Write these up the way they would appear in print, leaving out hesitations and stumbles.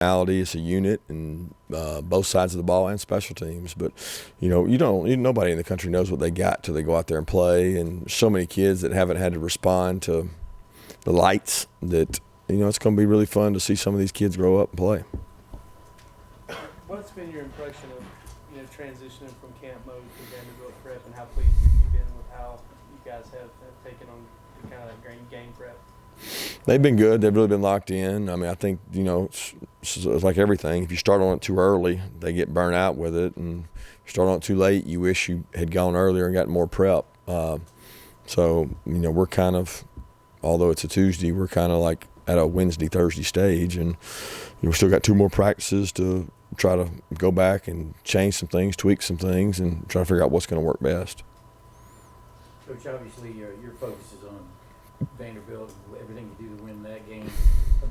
It's a unit, and both sides of the ball and special teams. But nobody in the country knows what they got till they go out there and play. And so many kids that haven't had to respond to the lights that it's going to be really fun to see some of these kids grow up and play. What's been your impression of transitioning from camp mode to Vanderbilt prep, and how pleased have you been with how you guys have taken on kind of that game prep? They've been good. They've really been locked in. I mean, I think, it's like everything. If you start on it too early, they get burnt out with it. And if you start on it too late, you wish you had gone earlier and gotten more prep. So, we're kind of, although it's a Tuesday, we're kind of like at a Wednesday, Thursday stage. And we still got 2 more practices to try to go back and change some things, tweak some things, and try to figure out what's going to work best. Coach, obviously your focus is on Vanderbilt, everything you do to win that game.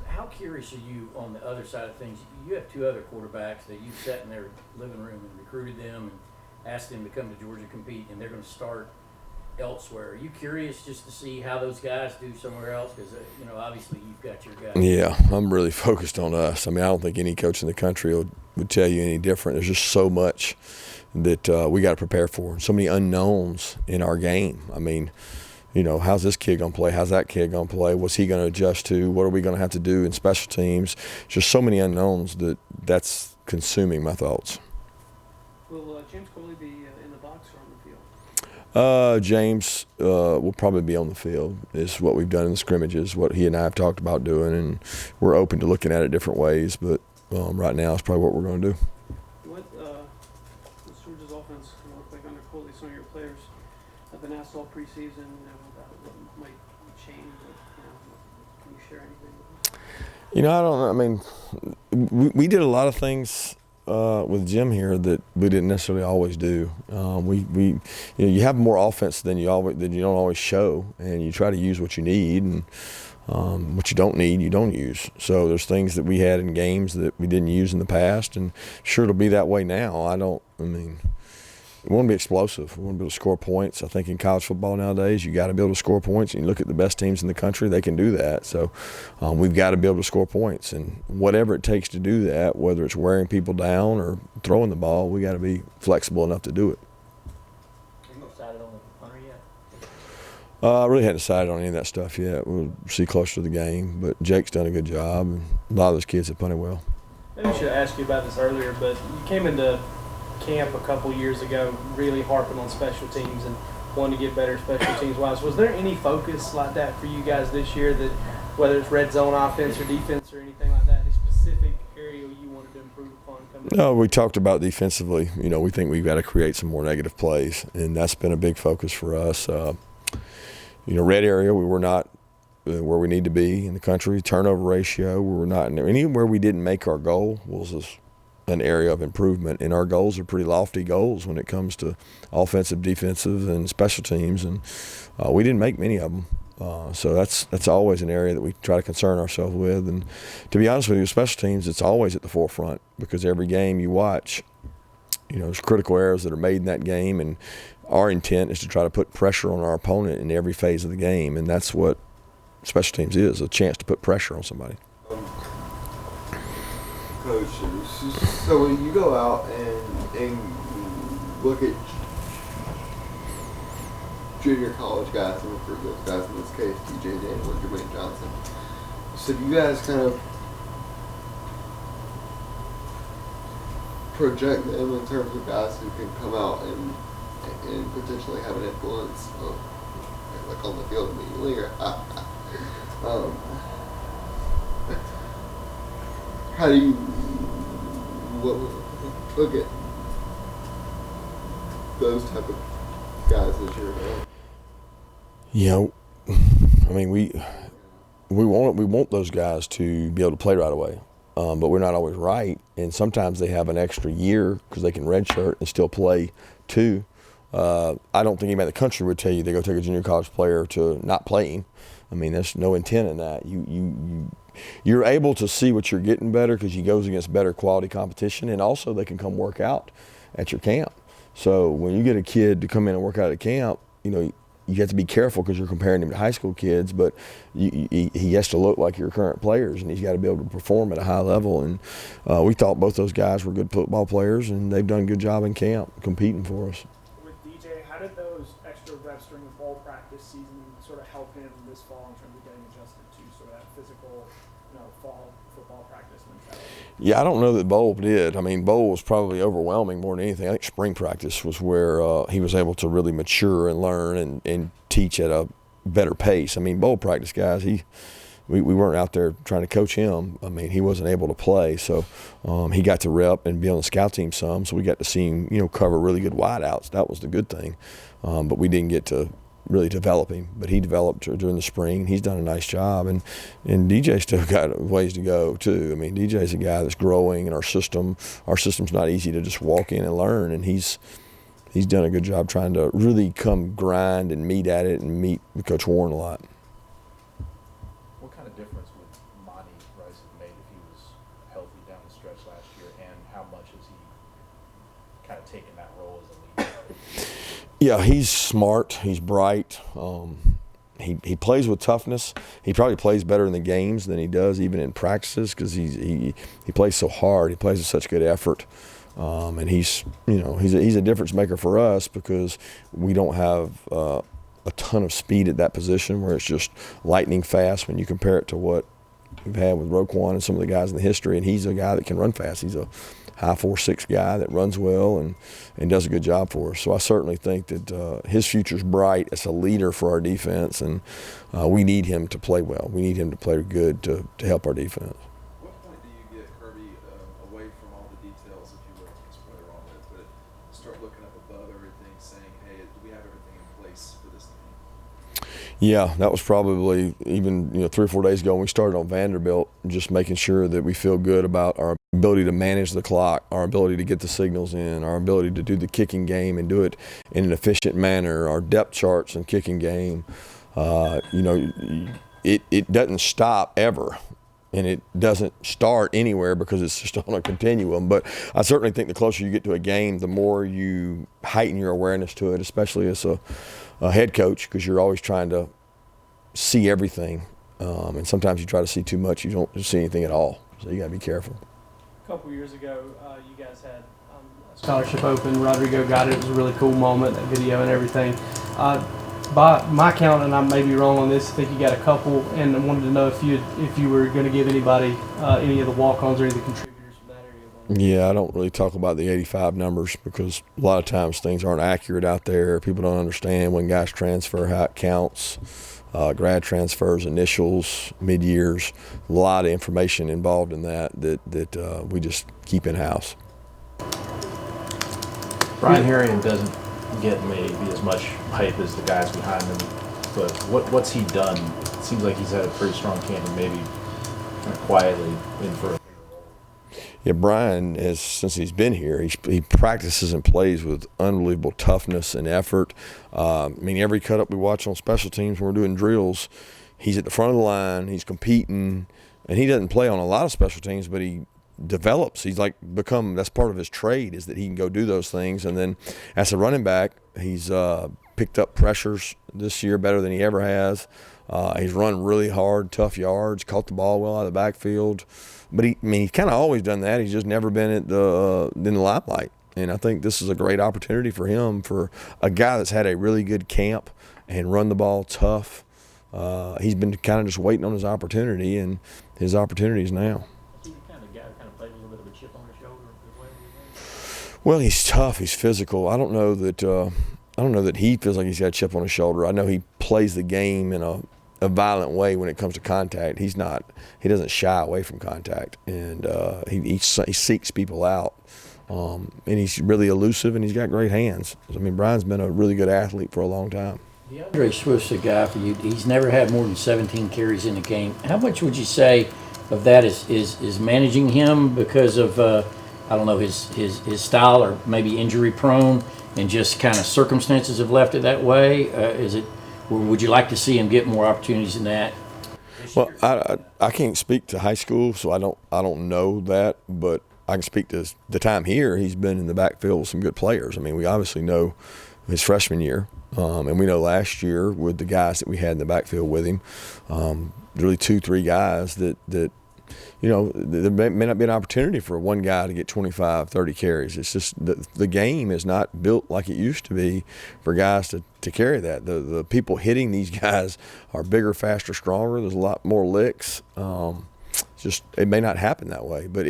How curious are you on the other side of things? You have 2 other quarterbacks that you've sat in their living room and recruited them and asked them to come to Georgia compete, and they're going to start elsewhere. Are you curious just to see how those guys do somewhere else? Because, obviously you've got your guys. Yeah, I'm really focused on us. I mean, I don't think any coach in the country would tell you any different. There's just so much that we got to prepare for, so many unknowns in our game. I mean, how's this kid going to play? How's that kid going to play? What's he going to adjust to? What are we going to have to do in special teams? Just so many unknowns that's consuming my thoughts. Will James Coley be in the box or on the field? James will probably be on the field, is what we've done in the scrimmages, what he and I have talked about doing, and we're open to looking at it different ways, but right now it's probably what we're going to do. What's Georgia's offense going to look like under Coley? Some of your players have been asked all preseason about what might change. Can you share anything? I don't know. I mean, we did a lot of things with Jim here that we didn't necessarily always do. You have more offense than you don't always show, and you try to use what you need, and what you don't need, you don't use. So there's things that we had in games that we didn't use in the past, and sure it'll be that way now. We want to be explosive. We want to be able to score points. I think in college football nowadays, you got to be able to score points. And you look at the best teams in the country, they can do that. So we've got to be able to score points. And whatever it takes to do that, whether it's wearing people down or throwing the ball, we got to be flexible enough to do it. Have you decided on the punter yet? I really hadn't decided on any of that stuff yet. We'll see closer to the game. But Jake's done a good job, and a lot of those kids have punted well. Maybe I should have asked you about this earlier, but you came into camp a couple years ago really harping on special teams and wanting to get better special teams wise. Was there any focus like that for you guys this year, that whether it's red zone offense or defense or anything like that, a specific area you wanted to improve upon coming in? No, we talked about defensively. We think we've got to create some more negative plays, and that's been a big focus for us. Red area, we were not where we need to be in the country. Turnover ratio, we were not anywhere we didn't make our goal was an area of improvement, and our goals are pretty lofty goals when it comes to offensive, defensive, and special teams, and we didn't make many of them. So that's always an area that we try to concern ourselves with. And to be honest with you, special teams, it's always at the forefront, because every game you watch, there's critical errors that are made in that game, and our intent is to try to put pressure on our opponent in every phase of the game, and that's what special teams is, a chance to put pressure on somebody. Coach, so when you go out and look at junior college guys and recruit those guys, in this case, DJ Daniel and Jermaine Johnson, so do you guys kind of project them in terms of guys who can come out and potentially have an influence like on the field immediately, or how do you look at those type of guys this year? We want those guys to be able to play right away, but we're not always right, and sometimes they have an extra year because they can redshirt and still play too. I don't think anybody in the country would tell you they go take a junior college player to not playing. There's no intent in that. You're able to see what you're getting better because he goes against better quality competition, and also they can come work out at your camp. So when you get a kid to come in and work out at camp, you you have to be careful because you're comparing him to high school kids, but he has to look like your current players, and he's got to be able to perform at a high level. And we thought both those guys were good football players, and they've done a good job in camp competing for us. With DJ, how did those extra reps during the bowl practice season sort of help him this fall in terms of getting adjusted to sort of that physical, fall football practice mentality? Yeah, I don't know that bowl did. I mean, bowl was probably overwhelming more than anything. I think spring practice was where he was able to really mature and learn and teach at a better pace. I mean, bowl practice guys, we weren't out there trying to coach him. I mean, he wasn't able to play, so he got to rep and be on the scout team some. So we got to see him, cover really good wideouts. That was the good thing, but we didn't get to really develop him. But he developed during the spring. He's done a nice job, and DJ still got ways to go too. I mean, DJ's a guy that's growing in our system. Our system's not easy to just walk in and learn, and he's done a good job trying to really come grind and meet at it and meet with Coach Warren a lot. What kind of difference would Monty Rice have made if he was healthy down the stretch last year, and how much has he kind of taken that role as a leader? Yeah, he's smart. He's bright. He plays with toughness. He probably plays better in the games than he does even in practices because he plays so hard. He plays with such good effort, and he's a difference maker for us because we don't have a ton of speed at that position where it's just lightning fast when you compare it to what we've had with Roquan and some of the guys in the history. And he's a guy that can run fast. He's a high 4.6 guy that runs well and does a good job for us. So I certainly think that his future's bright as a leader for our defense, and we need him to play well. We need him to play good to help our defense. What point do you get Kirby away from all the details, if you will, that's probably wrong with it, but start looking up above everything, saying, hey, do we have everything in place for this team? Yeah, that was probably even 3 or 4 days ago when we started on Vanderbilt, just making sure that we feel good about our ability to manage the clock, our ability to get the signals in, our ability to do the kicking game and do it in an efficient manner, our depth charts and kicking game. It doesn't stop ever, and it doesn't start anywhere because it's just on a continuum. But I certainly think the closer you get to a game, the more you heighten your awareness to it, especially as a head coach, because you're always trying to see everything. And sometimes you try to see too much, you don't see anything at all. So you got to be careful. A couple years ago, you guys had a scholarship open. Rodrigo got it. It was a really cool moment, that video and everything. By my count, and I may be wrong on this, I think you got a couple, and I wanted to know if you were going to give anybody, any of the walk-ons or any of the contributors from that area. Yeah, I don't really talk about the 85 numbers because a lot of times things aren't accurate out there. People don't understand when guys transfer, how it counts. Grad transfers, initials, mid-years, a lot of information involved in that we just keep in-house. Brian Herrion doesn't get maybe as much hype as the guys behind him, but what's he done? It seems like he's had a pretty strong camp and maybe kind of quietly in for a bigger role. Yeah, Brian has, since he's been here, he practices and plays with unbelievable toughness and effort. Every cut-up we watch on special teams when we're doing drills, he's at the front of the line, he's competing, and he doesn't play on a lot of special teams, but he develops. He's that's part of his trade, is that he can go do those things. And then as a running back, he's picked up pressures this year better than he ever has. He's run really hard, tough yards, caught the ball well out of the backfield. But he's kind of always done that. He's just never been in the limelight. And I think this is a great opportunity for him, for a guy that's had a really good camp and run the ball tough. He's been kind of just waiting on his opportunity, and his opportunity is now. Is he the kind of guy who kind of plays with a little bit of a chip on his shoulder as well? Well, he's tough. He's physical. I don't know that he feels like he's got a chip on his shoulder. I know he plays the game in a violent way when it comes to contact. He doesn't shy away from contact, and he seeks people out. And he's really elusive, and he's got great hands. Brian's been a really good athlete for a long time. DeAndre Swift's a guy for you. He's never had more than 17 carries in a game. How much would you say of that is managing him because of his style, or maybe injury prone, and just kind of circumstances have left it that way? Or would you like to see him get more opportunities than that? Well, I can't speak to high school, so I don't know that, but I can speak to the time here. He's been in the backfield with some good players. We obviously know his freshman year. And we know last year with the guys that we had in the backfield with him, really 2-3 guys that there may not be an opportunity for one guy to get 25, 30 carries. It's just the game is not built like it used to be for guys to carry that. The people hitting these guys are bigger, faster, stronger. There's a lot more licks. It may not happen that way. But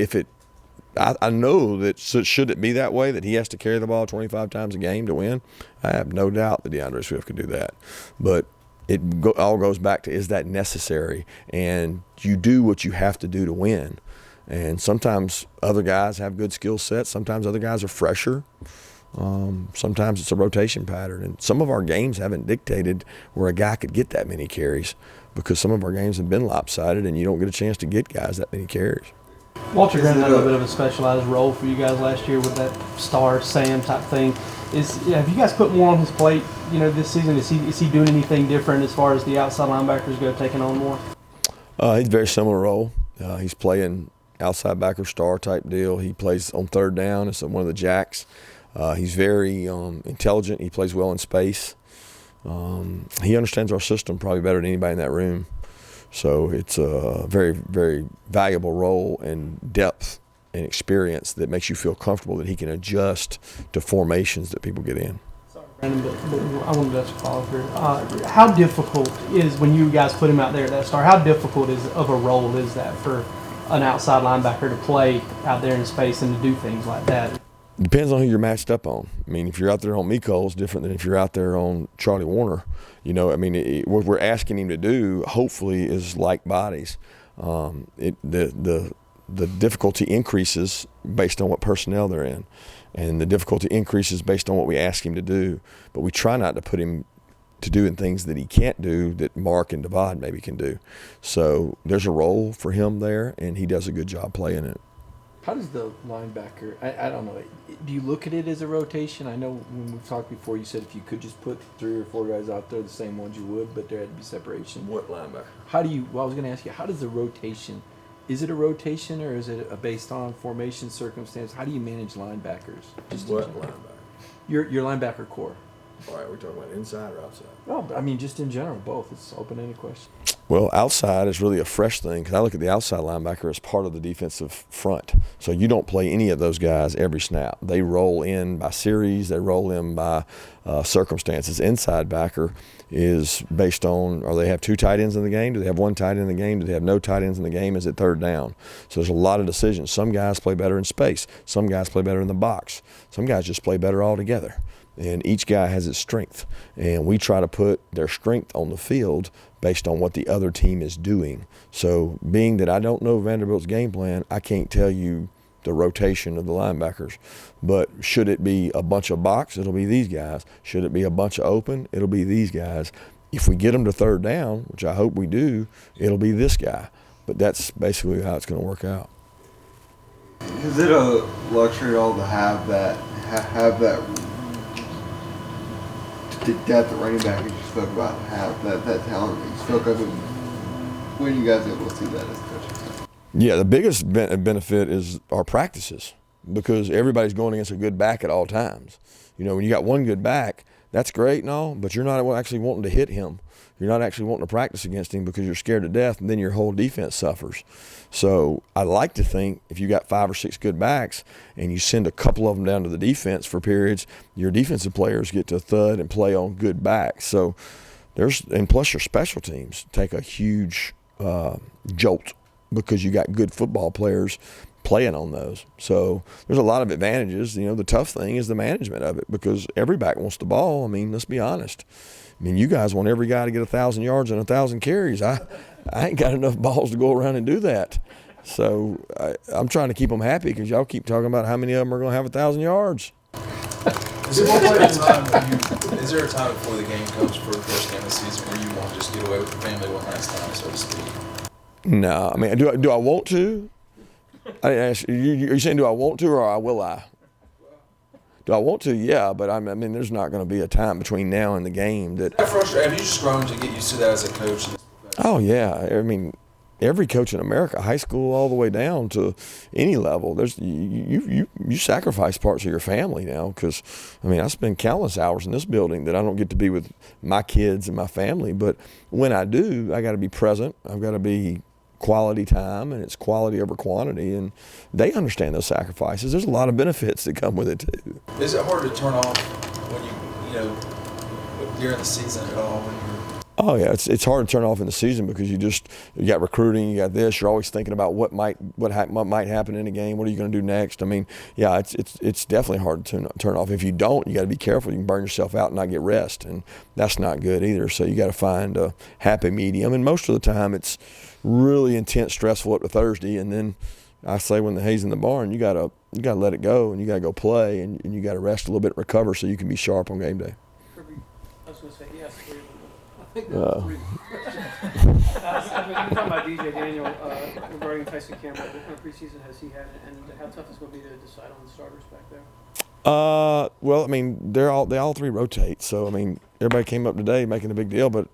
I know that should it be that way, that he has to carry the ball 25 times a game to win, I have no doubt that DeAndre Swift could do that. But it all goes back to, is that necessary? And you do what you have to do to win. And sometimes other guys have good skill sets. Sometimes other guys are fresher. Sometimes it's a rotation pattern. And some of our games haven't dictated where a guy could get that many carries, because some of our games have been lopsided and you don't get a chance to get guys that many carries. Walter Graham had a bit of a specialized role for you guys last year with that star Sam type thing. Have you guys put more on his plate, this season? Is he doing anything different as far as the outside linebackers go, taking on more? He's a very similar role. He's playing outside backer star type deal. He plays on third down as one of the jacks. He's very intelligent. He plays well in space. He understands our system probably better than anybody in that room. So it's a very, very valuable role and depth and experience that makes you feel comfortable that he can adjust to formations that people get in. Sorry, Brandon, but I wanted to ask a follow-up here. How difficult is, when you guys put him out there at that star, how difficult of a role is that for an outside linebacker to play out there in space and to do things like that? Depends on who you're matched up on. I mean, if you're out there on Miko, it's different than if you're out there on Charlie Warner. What we're asking him to do, hopefully, is like bodies. The difficulty increases based on what personnel they're in, and the difficulty increases based on what we ask him to do. But we try not to put him to doing things that he can't do that Mark and Devon maybe can do. So there's a role for him there, and he does a good job playing it. How does the linebacker, I don't know, do you look at it as a rotation? I know when we've talked before, you said if you could just put 3 or 4 guys out there, the same ones you would, but there had to be separation. What linebacker? I was going to ask you, how does the rotation, is it a rotation or is it based on formation circumstance? How do you manage linebackers? What linebacker? Your linebacker core. All right, we're talking about inside or outside? No, I mean, just in general, both. It's open-ended question. Well, outside is really a fresh thing, because I look at the outside linebacker as part of the defensive front. So you don't play any of those guys every snap. They roll in by series. They roll in by circumstances. Inside backer is based on, or they have 2 tight ends in the game? Do they have 1 tight end in the game? Do they have no tight ends in the game? Is it third down? So there's a lot of decisions. Some guys play better in space. Some guys play better in the box. Some guys just play better all together. And each guy has its strength. And we try to put their strength on the field based on what the other team is doing. So being that I don't know Vanderbilt's game plan, I can't tell you the rotation of the linebackers. But should it be a bunch of box, it'll be these guys. Should it be a bunch of open, it'll be these guys. If we get them to third down, which I hope we do, it'll be this guy. But that's basically how it's going to work out. Is it a luxury at all to have that depth at running back you just spoke about, have that talent that you spoke of? When you guys able to see that as coaches? Yeah, the biggest benefit is our practices, because everybody's going against a good back at all times. When you got one good back, that's great and all, but you're not actually wanting to hit him. You're not actually wanting to practice against him because you're scared to death, and then your whole defense suffers. So I like to think if you got 5 or 6 good backs and you send a couple of them down to the defense for periods, your defensive players get to thud and play on good backs. So and plus your special teams take a huge jolt because you got good football players playing on those. So there's a lot of advantages. The tough thing is the management of it, because every back wants the ball. I mean, let's be honest. You guys want every guy to get 1,000 yards and 1,000 carries. I ain't got enough balls to go around and do that. So I'm trying to keep them happy, because y'all keep talking about how many of them are going to have 1,000 yards. Is there a time before the game comes for the first game of the season where you want to just get away with the family one last time, so to speak? No, I mean, do I want to? I didn't ask, you saying do I want to, or will I? Do I want to? Yeah, but I mean, there's not going to be a time between now and the game that. How frustrating? Have you just grown to get used to that as a coach? Oh yeah, I mean, every coach in America, high school all the way down to any level, there's you sacrifice parts of your family now, because I mean I spend countless hours in this building that I don't get to be with my kids and my family, but when I do, I got to be present. I've got to be quality time, and it's quality over quantity, and they understand those sacrifices. There's a lot of benefits that come with it too. Is it hard to turn off when you know, during the season at all when you're? Oh yeah, it's hard to turn off in the season because you got recruiting, you got this. You're always thinking about what might happen in a game. What are you going to do next? I mean, yeah, it's definitely hard to turn off. If you don't, you got to be careful. You can burn yourself out and not get rest, and that's not good either. So you got to find a happy medium. And most of the time, it's really intense, stressful up to Thursday, and then I say when the hay's in the barn, you gotta let it go, and you gotta go play, and you gotta rest a little bit, recover, so you can be sharp on game day. Kirby, I was going to say yes. I think that was three questions. You're talking about DJ Daniel regarding Tyson Campbell. What kind of preseason has he had, and how tough is it going to be to decide on the starters back there? Well, I mean, they all three rotate. So I mean, everybody came up today making a big deal, but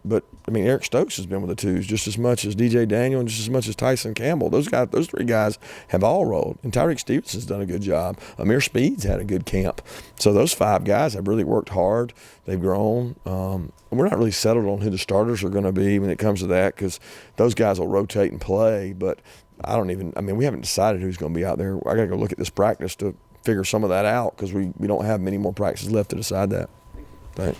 I mean, Eric Stokes has been with the twos just as much as DJ Daniel and just as much as Tyson Campbell. Those three guys have all rolled, and Tyreek Stevenson's done a good job. Amir Speed's had a good camp. So those five guys have really worked hard. They've grown. We're not really settled on who the starters are going to be when it comes to that, because those guys will rotate and play. But I mean, we haven't decided who's going to be out there. I got to go look at this practice to figure some of that out, because we don't have many more practices left to decide that. Thanks.